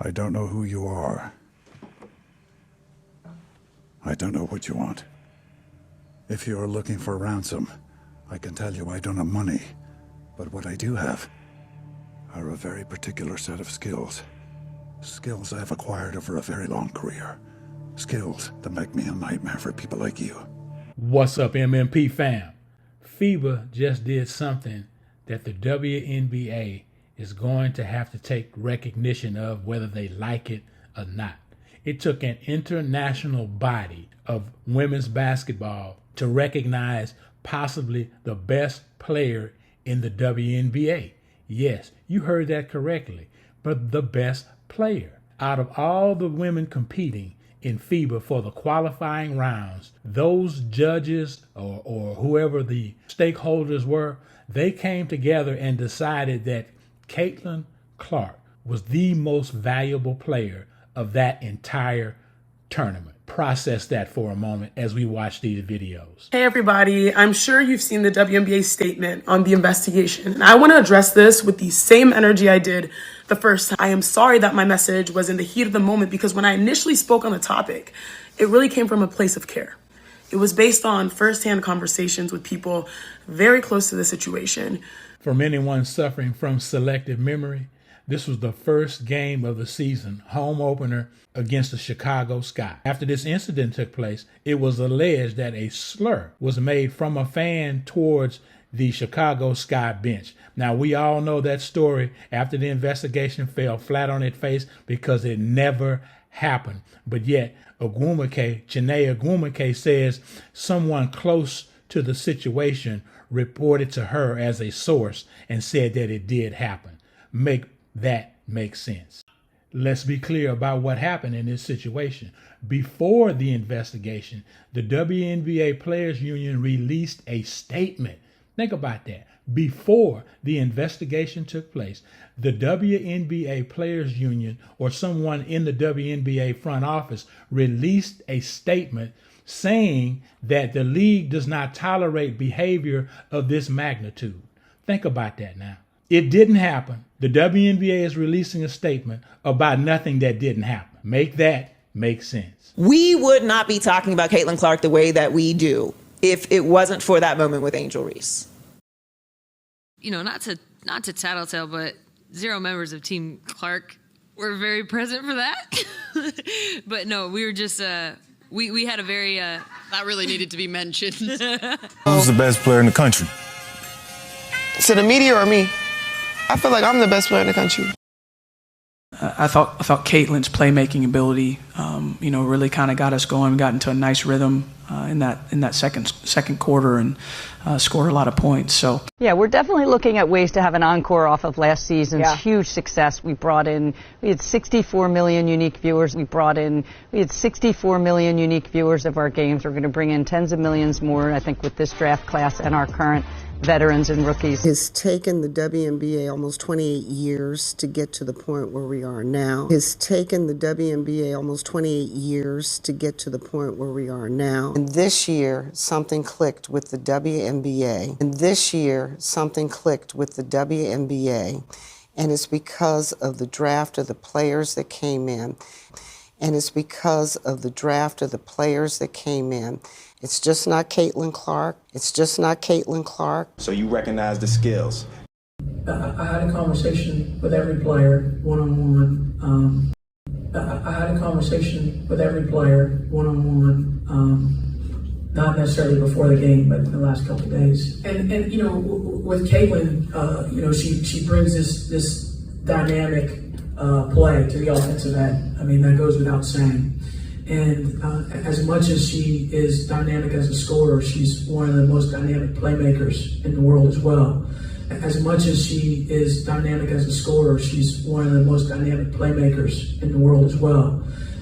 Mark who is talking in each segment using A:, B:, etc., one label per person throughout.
A: I don't know who you are. I don't know what you want. If you are looking for ransom, I can tell you I don't have money. But what I do have are a very particular set of skills. Skills I've acquired over a very long career. Skills that make me a nightmare for people like you.
B: What's up, MMP fam? FIBA just did something that the WNBA is going to have to take recognition of, whether they like it or not. It took an international body of women's basketball to recognize possibly the best player in the WNBA. Yes, you heard that correctly, but the best player. Out of all the women competing in FIBA for the qualifying rounds, those judges or whoever the stakeholders were, they came together and decided that Caitlyn Clark was the most valuable player of that entire tournament. Process that for a moment as we watch these videos.
C: Hey everybody, I'm sure you've seen the WNBA statement on the investigation, and I want to address this with the same energy I did the first time. I am sorry that my message was in the heat of the moment, because when I initially spoke on the topic, it really came from a place of care. It was based on firsthand conversations with people very close to the situation.
B: From anyone suffering from selective memory, this was the first game of the season, home opener against the Chicago Sky. After this incident took place, it was alleged that a slur was made from a fan towards the Chicago Sky bench. Now, we all know that story after the investigation fell flat on its face because it never happened. But yet, Janae Agwumike says someone close to the situation reported to her as a source and said that it did happen. Make that make sense. Let's be clear about what happened in this situation. Before the investigation, the WNBA Players Union released a statement. Think about that. Before the investigation took place, the WNBA Players Union or someone in the WNBA front office released a statement saying that the league does not tolerate behavior of this magnitude. Think about that now. It didn't happen. The WNBA is releasing a statement about nothing that didn't happen. Make that make sense.
D: We would not be talking about Caitlyn Clark the way that we do if it wasn't for that moment with Angel Reese.
E: You know, not to tattletale, but 0 members of Team Clark were very present for that. But no, we were just we had a very that really needed to be mentioned.
F: Who's the best player in the country?
G: To the media or me? I feel like I'm the best player in the country.
H: I thought Caitlyn's playmaking ability, really kind of got us going. We got into a nice rhythm in that second quarter and scored a lot of points. So
I: yeah, we're definitely looking at ways to have an encore off of last season's huge success. We had 64 million unique viewers. We had 64 million unique viewers of our games. We're going to bring in tens of millions more, I think, with this draft class and our current veterans and rookies.
J: It's taken the WNBA almost 28 years to get to the point where we are now. It's taken the WNBA almost 28 years to get to the point where we are now. And this year, something clicked with the WNBA. And it's because of the draft of the players that came in. It's just not Caitlyn Clark.
F: So you recognize the skills.
H: I had a conversation with every player one-on-one. Not necessarily before the game, but in the last couple of days. And with Caitlyn, she brings this dynamic play to the offensive end. I mean, that goes without saying. And as much as she is dynamic as a scorer, she's one of the most dynamic playmakers in the world as well.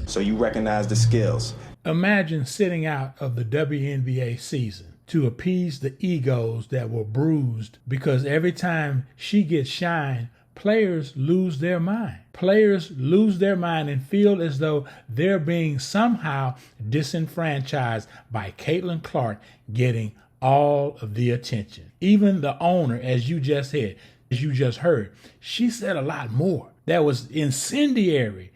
F: So you recognize the skills.
B: Imagine sitting out of the WNBA season to appease the egos that were bruised because every time she gets shine, players lose their mind. Players lose their mind and feel as though they're being somehow disenfranchised by Caitlyn Clark getting all of the attention. Even the owner, as you just heard, she said a lot more that was incendiary.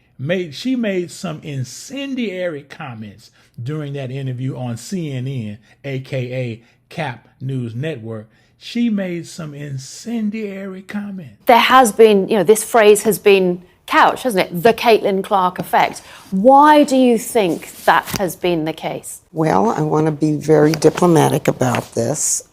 B: She made some incendiary comments during that interview on CNN, aka Cap News Network. She made some incendiary comments.
K: There has been, this phrase has been couched, hasn't it? The Caitlyn Clark effect. Why do you think that has been the case?
J: Well, I want to be very diplomatic about this.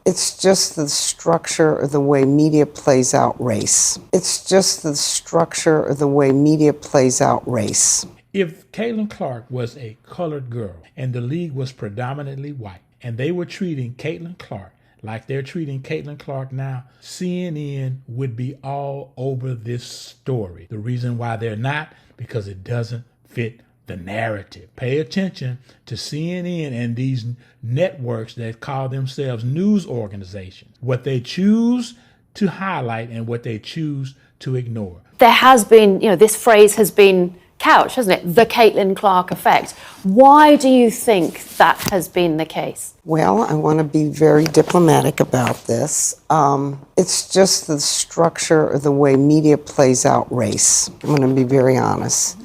J: It's just the structure of the way media plays out race. It's just the structure of the way media plays out race.
B: If Caitlyn Clark was a colored girl and the league was predominantly white and they were treating Caitlyn Clark like they're treating Caitlyn Clark now, CNN would be all over this story. The reason why they're not, because it doesn't fit the narrative. Pay attention to CNN and these networks that call themselves news organizations, what they choose to highlight and what they choose to ignore.
K: There has been, this phrase has been couched, hasn't it? The Caitlyn Clark effect. Why do you think that has been the case?
J: Well, I want to be very diplomatic about this. It's just the structure of the way media plays out race. I'm going to be very honest.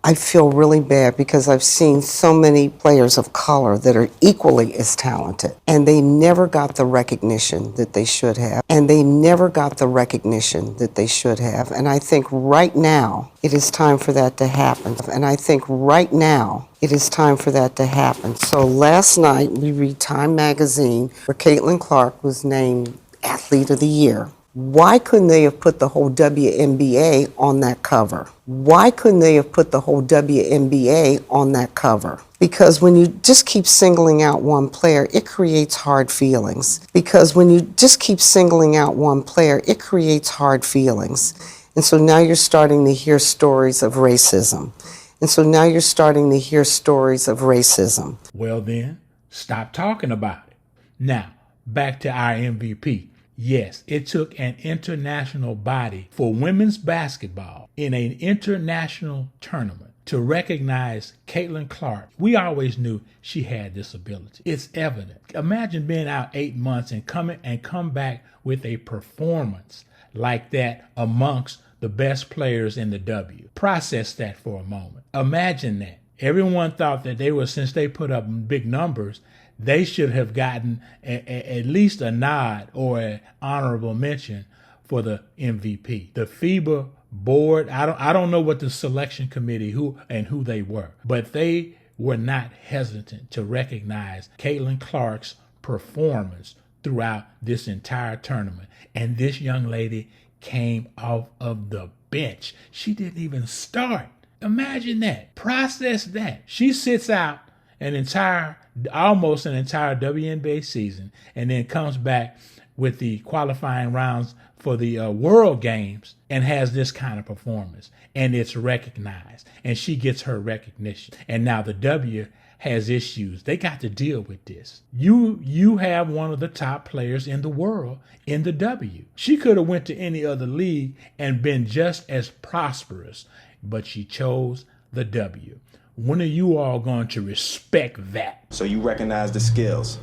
J: I feel really bad because I've seen so many players of color that are equally as talented, and they never got the recognition that they should have. And I think right now it is time for that to happen. So last night we read Time magazine where Caitlyn Clark was named Athlete of the Year. Why couldn't they have put the whole WNBA on that cover? Because when you just keep singling out one player, it creates hard feelings. And so now you're starting to hear stories of racism.
B: Well then, stop talking about it. Now, back to our MVP. Yes, it took an international body for women's basketball in an international tournament to recognize Caitlyn Clark. We always knew she had this ability. It's evident. Imagine being out 8 months and come back with a performance like that amongst the best players in the W. Process that for a moment. Imagine that. Everyone thought that since they put up big numbers, they should have gotten at least a nod or an honorable mention for the MVP. The FIBA board, I don't know what the selection committee who they were, but they were not hesitant to recognize Caitlyn Clark's performance throughout this entire tournament. And this young lady came off of the bench. She didn't even start. Imagine that. Process that. She sits out almost an entire WNBA season and then comes back with the qualifying rounds for the World Games and has this kind of performance. And it's recognized. And she gets her recognition. And now the W has issues. They got to deal with this. You have one of the top players in the world in the W. She could have went to any other league and been just as prosperous, but she chose the W. When are you all going to respect that?
F: So you recognize the skills.